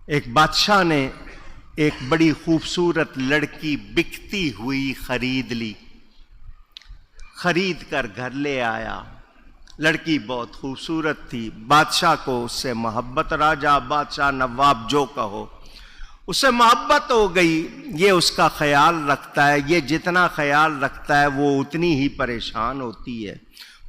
ایک بادشاہ نے ایک بڑی خوبصورت لڑکی بکتی ہوئی خرید لی، خرید کر گھر لے آیا۔ لڑکی بہت خوبصورت تھی، بادشاہ کو اس سے محبت، راجہ بادشاہ نواب جو کہو، اس سے محبت ہو گئی۔ یہ اس کا خیال رکھتا ہے، یہ جتنا خیال رکھتا ہے وہ اتنی ہی پریشان ہوتی ہے۔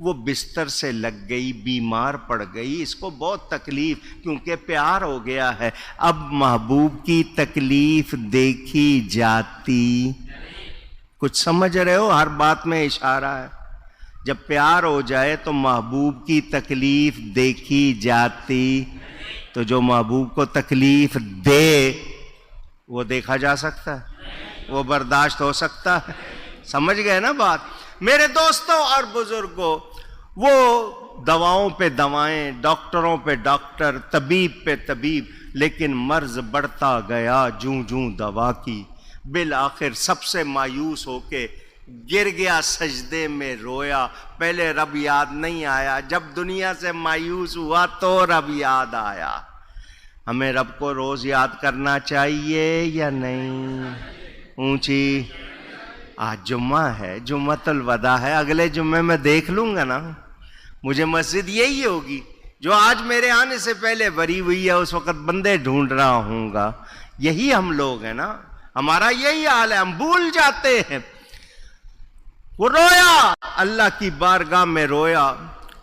وہ بستر سے لگ گئی، بیمار پڑ گئی، اس کو بہت تکلیف، کیونکہ پیار ہو گیا ہے۔ اب محبوب کی تکلیف دیکھی جاتی، کچھ سمجھ رہے ہو؟ ہر بات میں اشارہ ہے۔ جب پیار ہو جائے تو محبوب کی تکلیف دیکھی جاتی، تو جو محبوب کو تکلیف دے وہ دیکھا جا سکتا ہے، وہ برداشت ہو سکتا ہے۔ سمجھ گئے نا بات؟ میرے دوستوں اور بزرگوں، وہ دواؤں پہ دوائیں، ڈاکٹروں پہ ڈاکٹر، طبیب پہ طبیب، لیکن مرض بڑھتا گیا جوں جوں دوا کی۔ بالآخر سب سے مایوس ہو کے گر گیا، سجدے میں رویا۔ پہلے رب یاد نہیں آیا، جب دنیا سے مایوس ہوا تو رب یاد آیا۔ ہمیں رب کو روز یاد کرنا چاہیے یا نہیں؟ اونچی آج جمعہ ہے، جمعۃ الوداع ہے، اگلے جمعے میں دیکھ لوں گا نا، مجھے مسجد یہی ہوگی جو آج میرے آنے سے پہلے بھری ہوئی ہے، اس وقت بندے ڈھونڈ رہا ہوں گا۔ یہی ہم لوگ ہیں نا، ہمارا یہی حال ہے، ہم بھول جاتے ہیں۔ وہ رویا، اللہ کی بارگاہ میں رویا،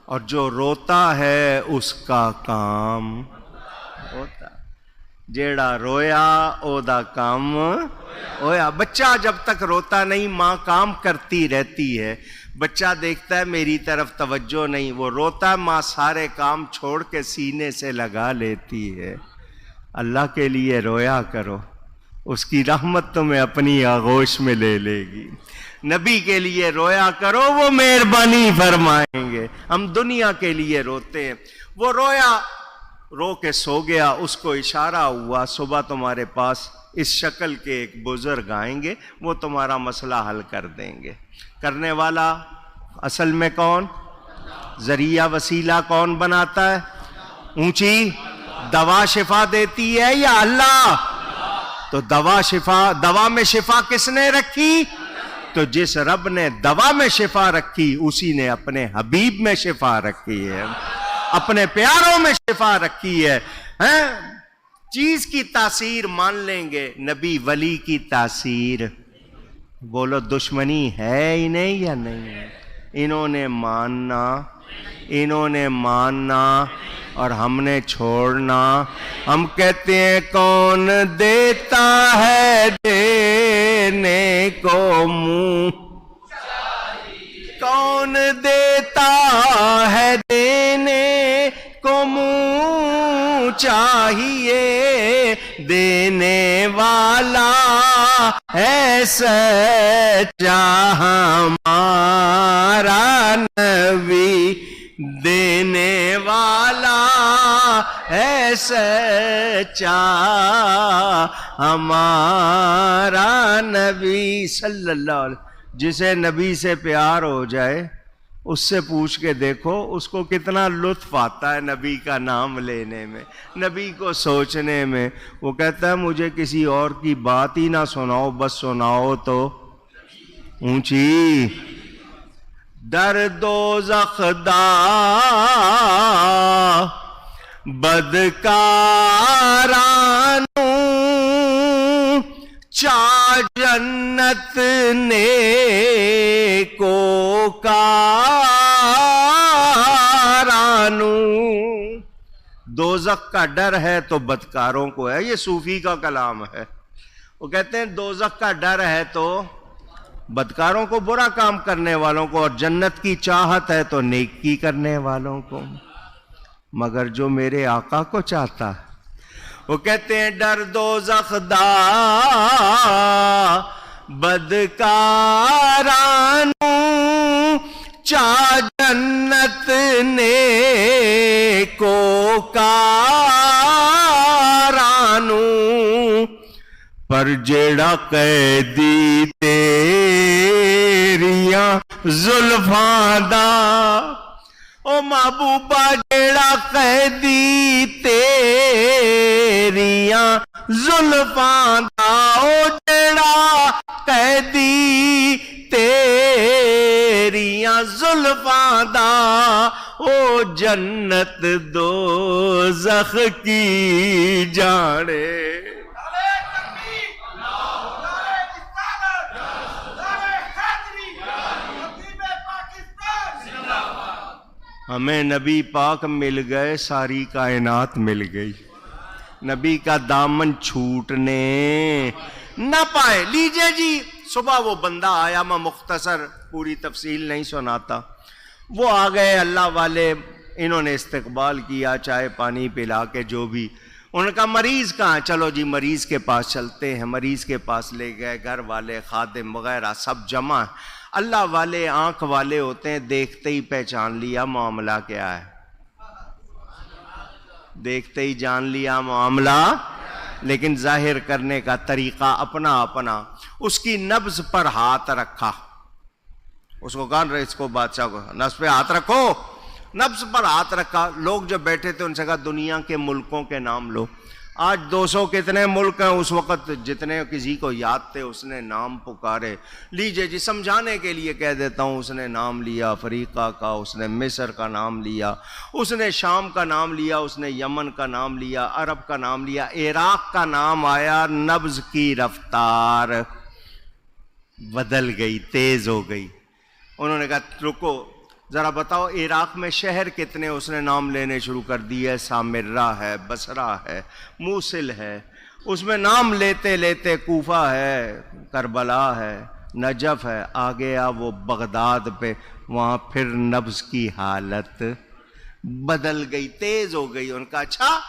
اور جو روتا ہے اس کا کام ہوتا۔ جیڑا رویا او دا کام ہویا۔ بچہ جب تک روتا نہیں، ماں کام کرتی رہتی ہے، بچہ دیکھتا ہے میری طرف توجہ نہیں، وہ روتا ہے، ماں سارے کام چھوڑ کے سینے سے لگا لیتی ہے۔ اللہ کے لیے رویا کرو، اس کی رحمت تمہیں اپنی آغوش میں لے لے گی۔ نبی کے لیے رویا کرو، وہ مہربانی فرمائیں گے۔ ہم دنیا کے لیے روتے ہیں۔ وہ رویا، رو کے سو گیا، اس کو اشارہ ہوا صبح تمہارے پاس اس شکل کے ایک بزرگ آئیں گے، وہ تمہارا مسئلہ حل کر دیں گے۔ کرنے والا اصل میں کون؟ ذریعہ وسیلہ کون بناتا ہے؟ اونچی دوا شفا دیتی ہے یا اللہ؟ تو دوا میں شفا کس نے رکھی؟ تو جس رب نے دوا میں شفا رکھی، اسی نے اپنے حبیب میں شفا رکھی ہے، اپنے پیاروں میں شفا رکھی ہے۔ چیز کی تاثیر مان لیں گے، نبی ولی کی تاثیر بولو دشمنی ہے انہیں یا نہیں؟ انہوں نے ماننا اور ہم نے چھوڑنا۔ ہم کہتے ہیں کون دیتا ہے دینے کو منہ، کون دیتا ہے دینے کو منہ چاہیے، دینے والا ہے سچا ہمارا نبی، دینے والا ہے سچا ہمارا نبی صلی اللہ علیہ وسلم۔ جسے نبی سے پیار ہو جائے اس سے پوچھ کے دیکھو اس کو کتنا لطف آتا ہے نبی کا نام لینے میں، نبی کو سوچنے میں۔ وہ کہتا ہے مجھے کسی اور کی بات ہی نہ سناؤ، بس سناؤ تو اونچی در دوزخ دا بدکارانو چا جنت نے کو کارانو۔ دوزخ کا ڈر ہے تو بدکاروں کو ہے، یہ صوفی کا کلام ہے۔ وہ کہتے ہیں دوزخ کا ڈر ہے تو بدکاروں کو، برا کام کرنے والوں کو، اور جنت کی چاہت ہے تو نیکی کرنے والوں کو۔ مگر جو میرے آقا کو چاہتا ہے، وہ کہتے ہیں ڈر دوزخ دا بدکارانو چا جنت نے کو کارانو، پر جیڑا قیدی تیریاں زلفاں دا او محبوبہ جیڑا قیدی تیریاں زلفاں دا، او جیڑا قیدی تیریاں زلفاں دا، او جنت دوزخ کی جانے۔ ہمیں نبی پاک مل گئے، ساری کائنات مل گئی، نبی کا دامن چھوٹنے نہ پائے۔ لیجئے جی، صبح وہ بندہ آیا، میں مختصر پوری تفصیل نہیں سناتا، وہ آ گئے اللہ والے، انہوں نے استقبال کیا، چائے پانی پلا کے جو بھی، ان کا مریض کہاں؟ چلو جی مریض کے پاس چلتے ہیں، مریض کے پاس لے گئے، گھر والے خادم وغیرہ سب جمع۔ اللہ والے آنکھ والے ہوتے ہیں، دیکھتے ہی پہچان لیا معاملہ کیا ہے، دیکھتے ہی جان لیا معاملہ، لیکن ظاہر کرنے کا طریقہ اپنا اپنا۔ اس کی نبض پر ہاتھ رکھا، اس کو کہا اس کو بادشاہ کو نبض پہ ہاتھ رکھو، نبض پر ہاتھ رکھا۔ لوگ جو بیٹھے تھے ان سے کہا دنیا کے ملکوں کے نام لو۔ آج 200 کتنے ملک ہیں، اس وقت جتنے کسی کو یاد تھے اس نے نام پکارے۔ لیجئے جی سمجھانے کے لیے کہہ دیتا ہوں، اس نے نام لیا افریقہ کا، اس نے مصر کا نام لیا، اس نے شام کا نام لیا، اس نے یمن کا نام لیا، عرب کا نام لیا، عراق کا نام آیا۔ نبض کی رفتار بدل گئی، تیز ہو گئی۔ انہوں نے کہا رکو ذرا بتاؤ عراق میں شہر کتنے؟ اس نے نام لینے شروع کر دیے، سامرہ ہے، بصرہ ہے، موصل ہے، اس میں نام لیتے لیتے کوفہ ہے، کربلا ہے، نجف ہے، آگے وہ بغداد پہ، وہاں پھر نبض کی حالت بدل گئی، تیز ہو گئی۔ ان کا اچھا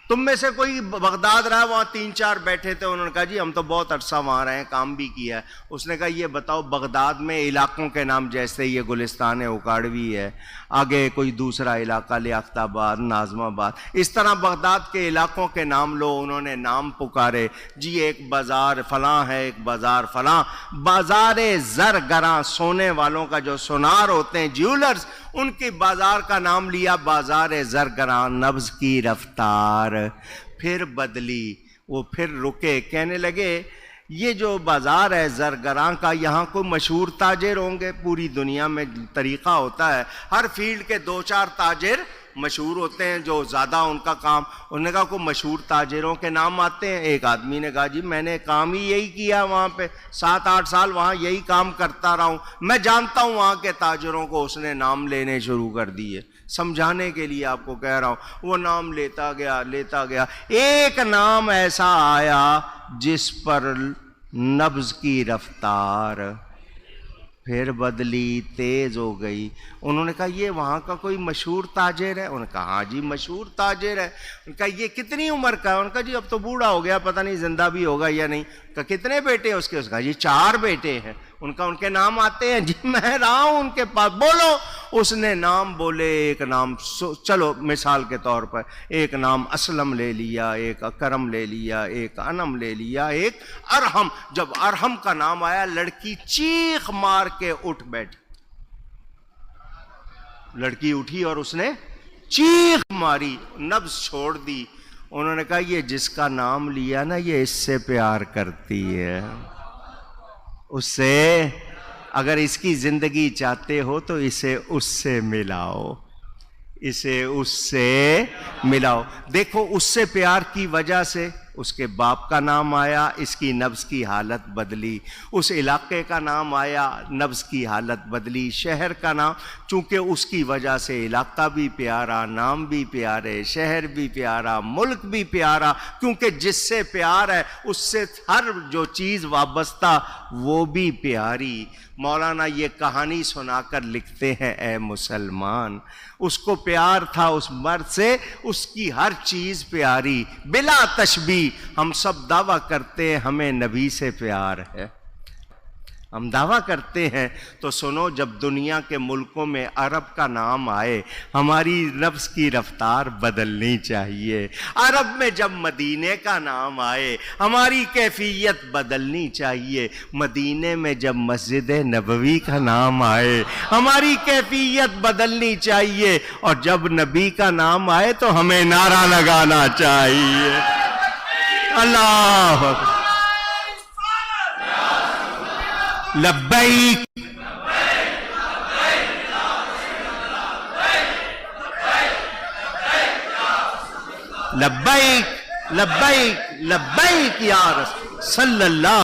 تم میں سے کوئی بغداد رہا؟ وہاں 3-4 بیٹھے تھے، انہوں نے کہا جی ہم تو بہت عرصہ وہاں رہے ہیں، کام بھی کیا ہے۔ اس نے کہا یہ بتاؤ بغداد میں علاقوں کے نام، جیسے یہ گلستان اکاڑوی ہے، آگے کوئی دوسرا علاقہ لیاقت آباد، ناظم آباد، اس طرح بغداد کے علاقوں کے نام لو۔ انہوں نے نام پکارے، جی ایک بازار فلاں ہے، ایک بازار فلاں، بازار زرگراں، سونے والوں کا جو سونار ہوتے ہیں جیولرز، ان کی بازار کا نام لیا بازار زرگراں۔ نبض کی رفتار پھر بدلی، وہ پھر رکے، کہنے لگے یہ جو بازار ہے زرگراں کا، یہاں کوئی مشہور تاجر ہوں گے؟ پوری دنیا میں طریقہ ہوتا ہے، ہر فیلڈ کے 2-4 تاجر مشہور ہوتے ہیں جو زیادہ ان کا کام۔ انہوں نے کہا کوئی مشہور تاجروں کے نام آتے ہیں؟ ایک آدمی نے کہا جی میں نے کام ہی یہی کیا وہاں پہ، 7-8 سال وہاں یہی کام کرتا رہا ہوں، میں جانتا ہوں وہاں کے تاجروں کو۔ اس نے نام لینے شروع کر دیے، سمجھانے کے لیے آپ کو کہہ رہا ہوں۔ وہ نام لیتا گیا لیتا گیا، ایک نام ایسا آیا جس پر نبض کی رفتار پھر بدلی، تیز ہو گئی۔ انہوں نے کہا یہ وہاں کا کوئی مشہور تاجر ہے؟ انہوں نے کہا ہاں جی مشہور تاجر ہے۔ انہوں نے کہا یہ کتنی عمر کا ہے؟ انہوں نے کہا جی اب تو بوڑھا ہو گیا، پتہ نہیں زندہ بھی ہوگا یا نہیں۔ کہا کتنے بیٹے ہیں اس کے؟ اس نے کہا جی 4 بیٹے ہیں۔ ان کا ان کے نام آتے ہیں؟ جی میں رہا ہوں ان کے پاس، بولو۔ اس نے نام بولے، ایک نام چلو مثال کے طور پر ایک نام اسلم لے لیا، ایک اکرم لے لیا، ایک انم لے لیا، ایک ارحم۔ جب ارحم کا نام آیا لڑکی چیخ مار کے اٹھ بیٹھی، لڑکی اٹھی اور اس نے چیخ ماری، نبض چھوڑ دی۔ انہوں نے کہا یہ جس کا نام لیا نا یہ اس سے پیار کرتی ہے، اس سے اگر اس کی زندگی چاہتے ہو تو اسے اس سے ملاؤ، اسے اس سے ملاؤ۔ دیکھو اس سے پیار کی وجہ سے اس کے باپ کا نام آیا، اس کی نبض کی حالت بدلی، اس علاقے کا نام آیا، نبض کی حالت بدلی، شہر کا نام، چونکہ اس کی وجہ سے علاقہ بھی پیارا، نام بھی پیارے، شہر بھی پیارا، ملک بھی پیارا، کیونکہ جس سے پیار ہے اس سے ہر جو چیز وابستہ وہ بھی پیاری۔ مولانا یہ کہانی سنا کر لکھتے ہیں اے مسلمان، اس کو پیار تھا اس مرد سے، اس کی ہر چیز پیاری، بلا تشبیہ۔ ہم سب دعویٰ کرتے ہیں ہمیں نبی سے پیار ہے، ہم دعویٰ کرتے ہیں تو سنو، جب دنیا کے ملکوں میں عرب کا نام آئے ہماری نفس کی رفتار بدلنی چاہیے. عرب میں جب مدینے کا نام آئے ہماری کیفیت بدلنی چاہیے. مدینے میں جب مسجد نبوی کا نام آئے ہماری کیفیت بدلنی چاہیے. اور جب نبی کا نام آئے تو ہمیں نعرہ لگانا چاہیے. اللہ اکبر. لبیک لبیک لبیک لبیک یا رسول صلی اللہ